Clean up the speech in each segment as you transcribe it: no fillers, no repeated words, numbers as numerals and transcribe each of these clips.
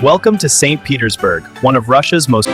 Welcome to Saint Petersburg, one of Russia's most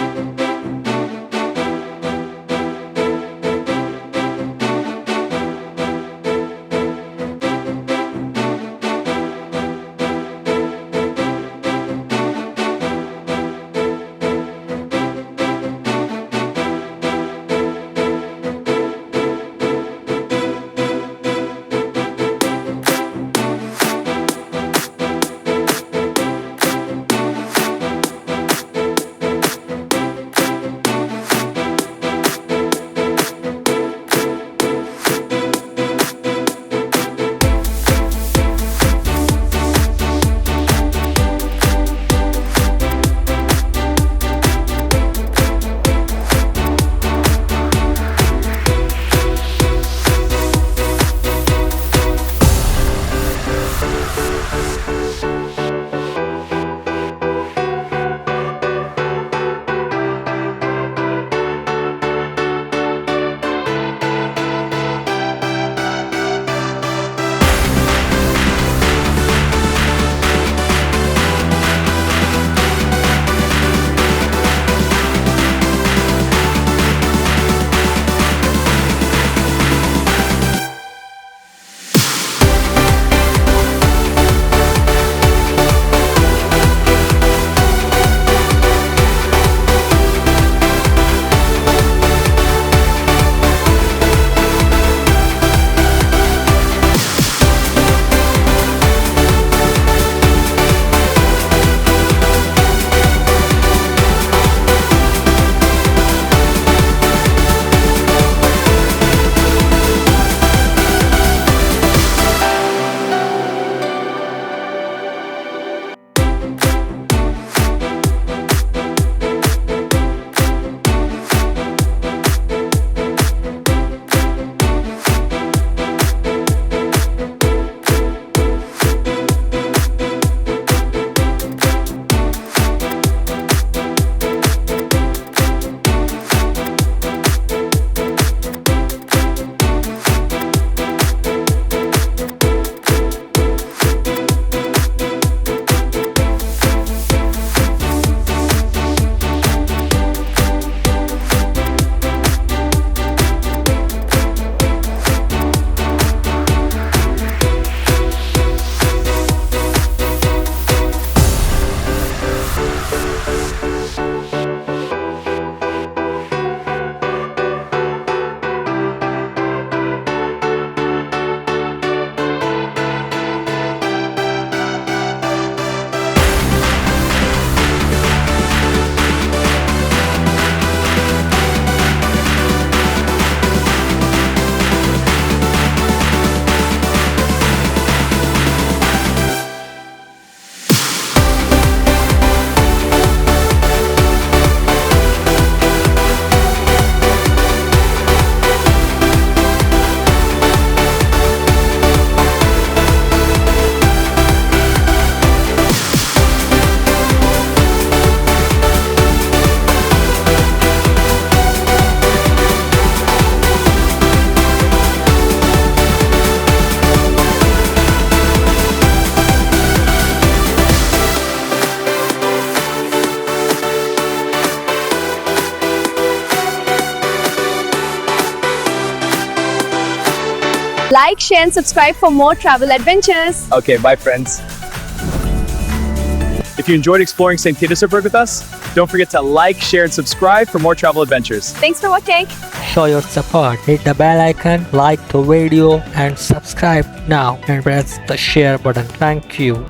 Like, share and subscribe for more travel adventures. Okay, bye friends. If you enjoyed exploring St. Petersburg with us, don't forget to like, share, and subscribe for more travel adventures. Thanks for watching. Show your support. Hit the bell icon, like the video, and subscribe now and press the share button. Thank you.